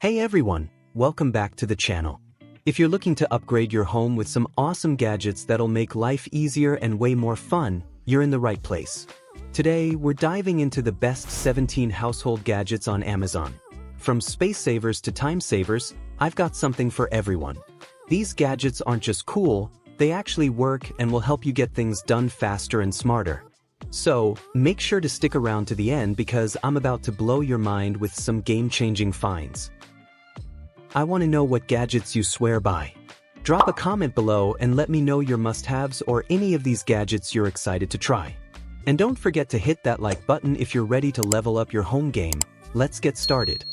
Hey everyone, welcome back to the channel. If you're looking to upgrade your home with some awesome gadgets that'll make life easier and way more fun, you're in the right place. Today, we're diving into the best 17 household gadgets on Amazon. From space savers to time savers, I've got something for everyone. These gadgets aren't just cool, they actually work and will help you get things done faster and smarter. So, make sure to stick around to the end because I'm about to blow your mind with some game-changing finds. I want to know what gadgets you swear by. Drop a comment below and let me know your must-haves or any of these gadgets you're excited to try. And don't forget to hit that like button if you're ready to level up your home game. Let's get started.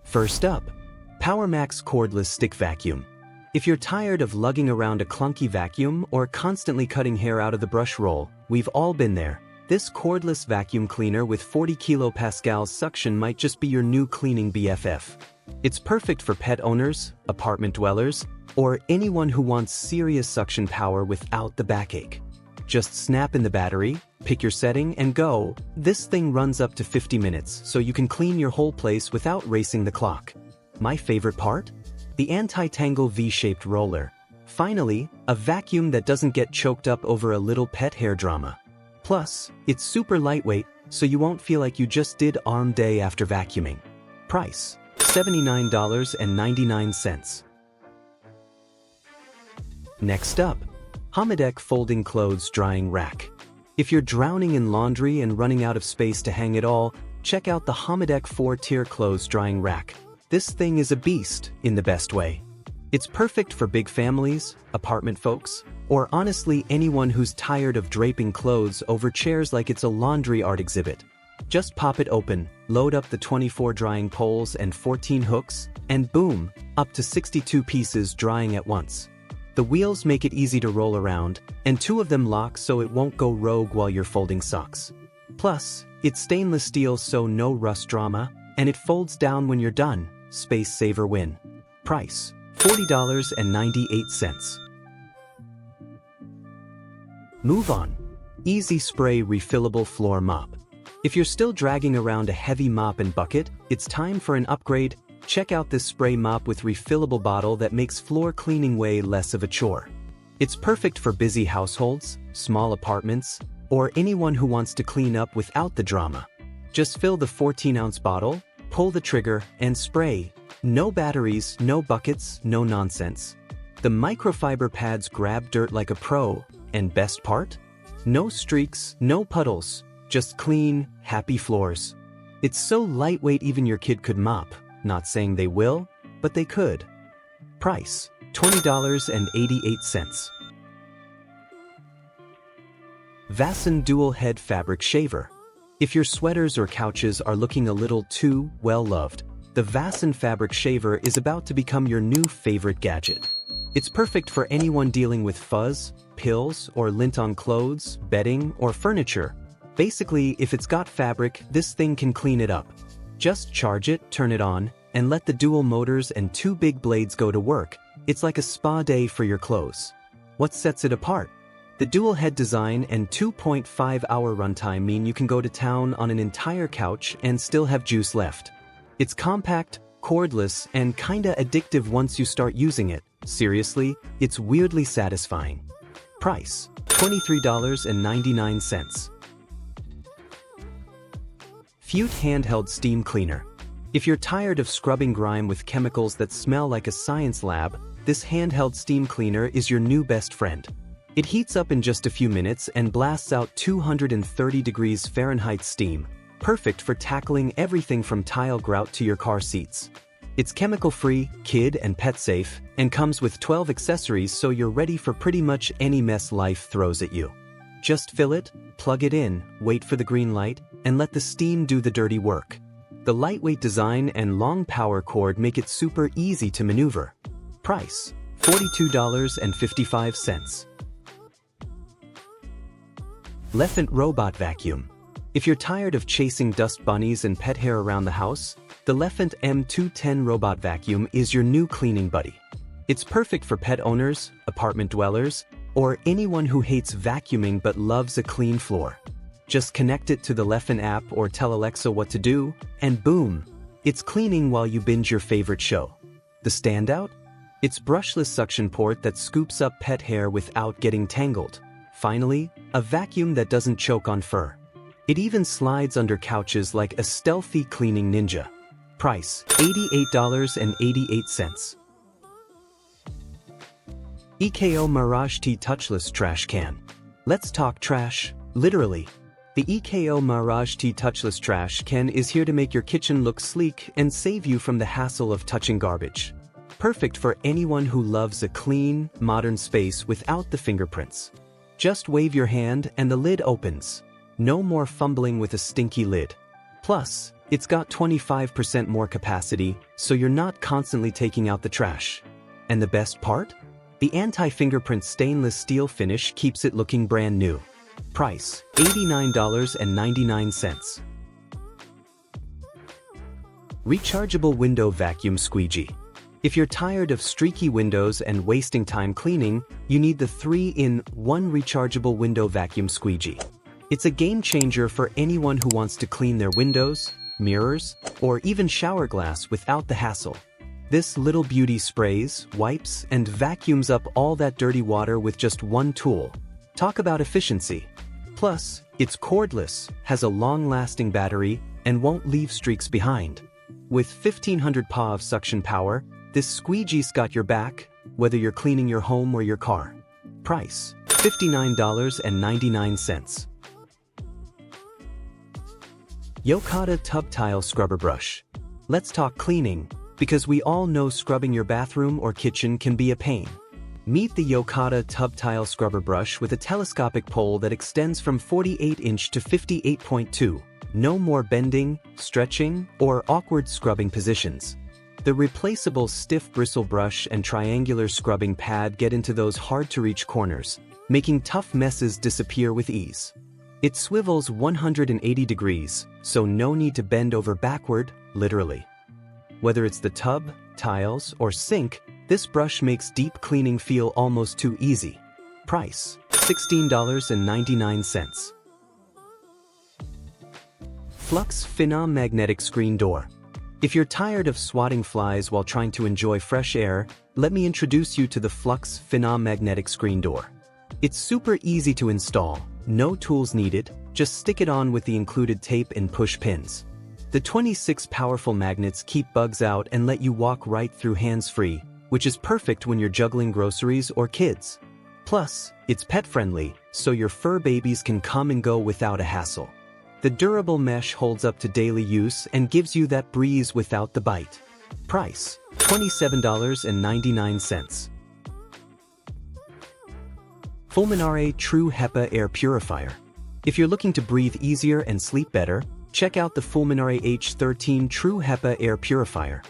First up, PowerMax Cordless Stick Vacuum. If you're tired of lugging around a clunky vacuum or constantly cutting hair out of the brush roll, we've all been there. This cordless vacuum cleaner with 40 kilopascals suction might just be your new cleaning BFF. It's perfect for pet owners, apartment dwellers, or anyone who wants serious suction power without the backache. Just snap in the battery, pick your setting, and go. This thing runs up to 50 minutes, so you can clean your whole place without racing the clock. My favorite part? The anti-tangle V-shaped roller. Finally, a vacuum that doesn't get choked up over a little pet hair drama. Plus, it's super lightweight, so you won't feel like you just did arm day after vacuuming. Price: $79.99. Next up, HOMIDEC Folding Clothes Drying Rack. If you're drowning in laundry and running out of space to hang it all, check out the HOMIDEC 4-tier clothes drying rack. This thing is a beast, in the best way. It's perfect for big families, apartment folks, or honestly anyone who's tired of draping clothes over chairs like it's a laundry art exhibit. Just pop it open, load up the 24 drying poles and 14 hooks, and boom, up to 62 pieces drying at once. The wheels make it easy to roll around, and 2 of them lock so it won't go rogue while you're folding socks. Plus, it's stainless steel so no rust drama, and it folds down when you're done. Space saver win. Price: $40.98. Move on. Easy Spray Refillable Floor Mop. If you're still dragging around a heavy mop and bucket, it's time for an upgrade. Check out this spray mop with refillable bottle that makes floor cleaning way less of a chore. It's perfect for busy households, small apartments, or anyone who wants to clean up without the drama. Just fill the 14-ounce bottle, pull the trigger, and spray. No batteries, no buckets, no nonsense. The microfiber pads grab dirt like a pro, and best part? No streaks, no puddles, just clean, happy floors. It's so lightweight even your kid could mop. Not saying they will, but they could. Price: $20.88. VASSON Dual Head Fabric Shaver. If your sweaters or couches are looking a little too well-loved, the VASSON Fabric Shaver is about to become your new favorite gadget. It's perfect for anyone dealing with fuzz, pills, or lint on clothes, bedding, or furniture. Basically, if it's got fabric, this thing can clean it up. Just charge it, turn it on, and let the dual motors and 2 big blades go to work. It's like a spa day for your clothes. What sets it apart? The dual head design and 2.5-hour runtime mean you can go to town on an entire couch and still have juice left. It's compact, cordless, and kinda addictive once you start using it. Seriously, it's weirdly satisfying. Price: $23.99. Phueut Handheld Steam Cleaner. If you're tired of scrubbing grime with chemicals that smell like a science lab, this handheld steam cleaner is your new best friend. It heats up in just a few minutes and blasts out 230 degrees Fahrenheit steam, perfect for tackling everything from tile grout to your car seats. It's chemical-free, kid and pet safe, and comes with 12 accessories so you're ready for pretty much any mess life throws at you. Just fill it, plug it in, wait for the green light, and let the steam do the dirty work. The lightweight design and long power cord make it super easy to maneuver. Price: $42.55. Lefant Robot Vacuum. If you're tired of chasing dust bunnies and pet hair around the house, the Lefant M210 Robot Vacuum is your new cleaning buddy. It's perfect for pet owners, apartment dwellers, or anyone who hates vacuuming but loves a clean floor. Just connect it to the Lefant app or tell Alexa what to do, and boom! It's cleaning while you binge your favorite show. The standout? Its brushless suction port that scoops up pet hair without getting tangled. Finally, a vacuum that doesn't choke on fur. It even slides under couches like a stealthy cleaning ninja. Price, $88.88. EKO Mirage-T Touchless Trash Can. Let's talk trash, literally. The EKO Mirage-T Touchless Trash Can is here to make your kitchen look sleek and save you from the hassle of touching garbage. Perfect for anyone who loves a clean, modern space without the fingerprints. Just wave your hand and the lid opens. No more fumbling with a stinky lid. Plus, it's got 25% more capacity, so you're not constantly taking out the trash. And the best part? The anti-fingerprint stainless steel finish keeps it looking brand new. Price, $89.99. Rechargeable Window Vacuum Squeegee. If you're tired of streaky windows and wasting time cleaning, you need the 3-in-1 rechargeable window vacuum squeegee. It's a game changer for anyone who wants to clean their windows, mirrors, or even shower glass without the hassle. This little beauty sprays, wipes, and vacuums up all that dirty water with just one tool. Talk about efficiency. Plus, it's cordless, has a long-lasting battery, and won't leave streaks behind. With 1500 PA of suction power, this squeegee's got your back, whether you're cleaning your home or your car. Price, $59.99. Yocada Tub Tile Scrubber Brush. Let's talk cleaning, because we all know scrubbing your bathroom or kitchen can be a pain. Meet the Yocada Tub Tile Scrubber Brush with a telescopic pole that extends from 48-inch to 58.2. No more bending, stretching, or awkward scrubbing positions. The replaceable stiff bristle brush and triangular scrubbing pad get into those hard-to-reach corners, making tough messes disappear with ease. It swivels 180 degrees, so no need to bend over backward, literally. Whether it's the tub, tiles, or sink, this brush makes deep cleaning feel almost too easy. Price, $16.99. Flux Phenom Magnetic Screen Door. If you're tired of swatting flies while trying to enjoy fresh air, let me introduce you to the Flux Phenom Magnetic Screen Door. It's super easy to install, no tools needed, just stick it on with the included tape and push pins. The 26 powerful magnets keep bugs out and let you walk right through hands-free, which is perfect when you're juggling groceries or kids. Plus, it's pet-friendly, so your fur babies can come and go without a hassle. The durable mesh holds up to daily use and gives you that breeze without the bite. Price, $27.99. FULMINARE True HEPA Air Purifier. If you're looking to breathe easier and sleep better, check out the FULMINARE H13 True HEPA Air Purifier.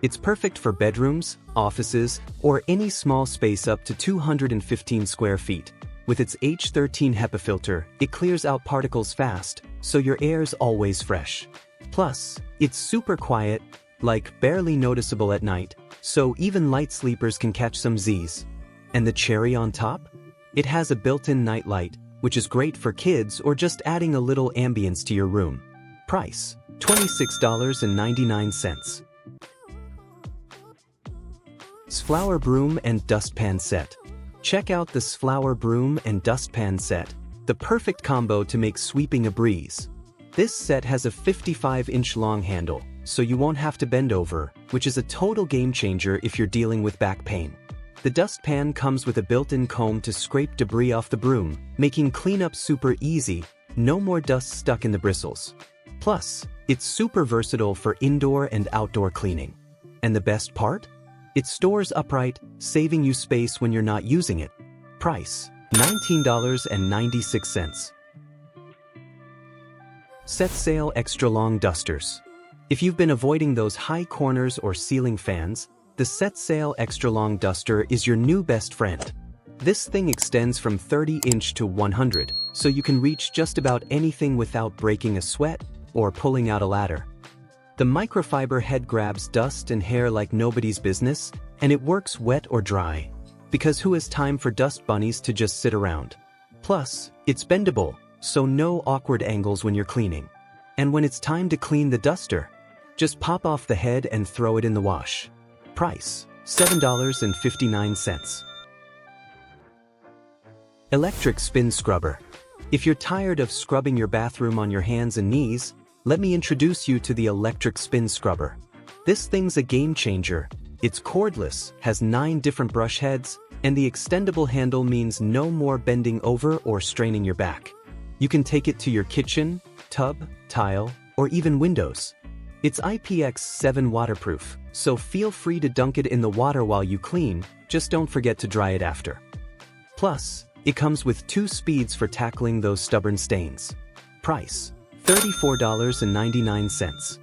It's perfect for bedrooms, offices, or any small space up to 215 square feet. With its H13 HEPA filter, it clears out particles fast, so your air's always fresh. Plus, it's super quiet, like barely noticeable at night, so even light sleepers can catch some Z's. And the cherry on top? It has a built-in night light, which is great for kids or just adding a little ambience to your room. Price, $26.99. XFLOWER Broom and Dustpan Set. Check out the XFLOWER Broom and Dustpan Set, the perfect combo to make sweeping a breeze. This set has a 55-inch long handle, so you won't have to bend over, which is a total game changer if you're dealing with back pain. The dustpan comes with a built-in comb to scrape debris off the broom, making cleanup super easy, no more dust stuck in the bristles. Plus, it's super versatile for indoor and outdoor cleaning. And the best part? It stores upright, saving you space when you're not using it. Price, $19.96. SetSail Extra Long Dusters. If you've been avoiding those high corners or ceiling fans, the SetSail Extra Long Duster is your new best friend. This thing extends from 30-inch to 100, so you can reach just about anything without breaking a sweat or pulling out a ladder. The microfiber head grabs dust and hair like nobody's business, and it works wet or dry. Because who has time for dust bunnies to just sit around? Plus, it's bendable, so no awkward angles when you're cleaning. And when it's time to clean the duster, Just pop off the head and throw it in the wash. Price: $7.59. Electric Spin Scrubber. If you're tired of scrubbing your bathroom on your hands and knees, let me introduce you to the Electric Spin Scrubber. This thing's a game changer. It's cordless, has 9 different brush heads, and the extendable handle means no more bending over or straining your back. You can take it to your kitchen, tub, tile, or even windows. It's IPX7 waterproof, so feel free to dunk it in the water while you clean, just don't forget to dry it after. Plus, it comes with 2 speeds for tackling those stubborn stains. Price: $34.99.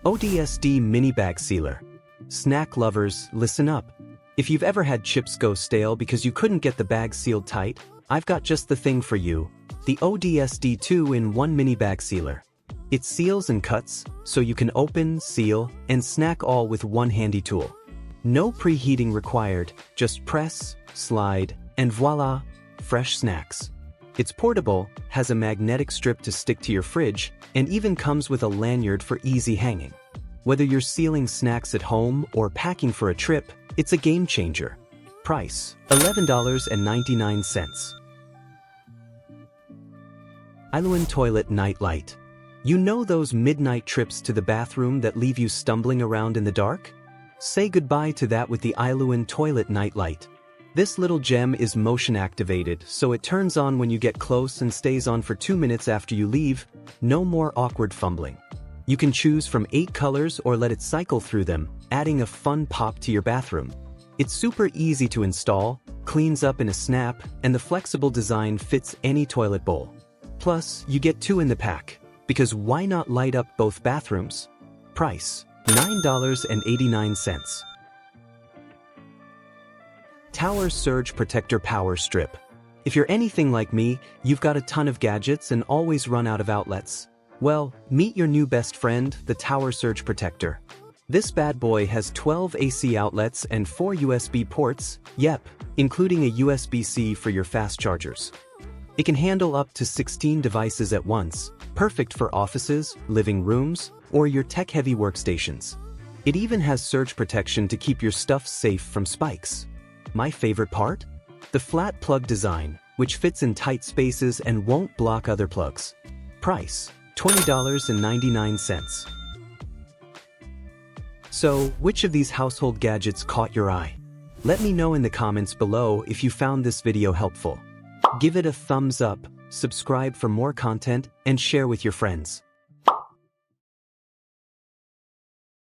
ODSD Mini Bag Sealer. Snack lovers, listen up. If you've ever had chips go stale because you couldn't get the bag sealed tight, I've got just the thing for you: the ODSD 2-in-1 Mini Bag Sealer. It seals and cuts, so you can open, seal, and snack all with one handy tool. No preheating required, just press, slide, and voila, fresh snacks. It's portable, has a magnetic strip to stick to your fridge, and even comes with a lanyard for easy hanging. Whether you're sealing snacks at home or packing for a trip, it's a game changer. Price: $11.99. Ailun Toilet Night Light. You know those midnight trips to the bathroom that leave you stumbling around in the dark? Say goodbye to that with the Ailun Toilet Night Light. This little gem is motion activated, so it turns on when you get close and stays on for 2 minutes after you leave. No more awkward fumbling. You can choose from 8 colors or let it cycle through them, adding a fun pop to your bathroom. It's super easy to install, cleans up in a snap, and the flexible design fits any toilet bowl. Plus, you get 2 in the pack, because why not light up both bathrooms? Price: $9.89. Tower Surge Protector Power Strip. If you're anything like me, you've got a ton of gadgets and always run out of outlets. Well, meet your new best friend, the Tower Surge Protector. This bad boy has 12 AC outlets and 4 USB ports, yep, including a USB-C for your fast chargers. It can handle up to 16 devices at once, perfect for offices, living rooms, or your tech-heavy workstations. It even has surge protection to keep your stuff safe from spikes. My favorite part? The flat plug design, which fits in tight spaces and won't block other plugs. Price: $20.99. So, which of these household gadgets caught your eye? Let me know in the comments below if you found this video helpful. Give it a thumbs up, subscribe for more content, and share with your friends.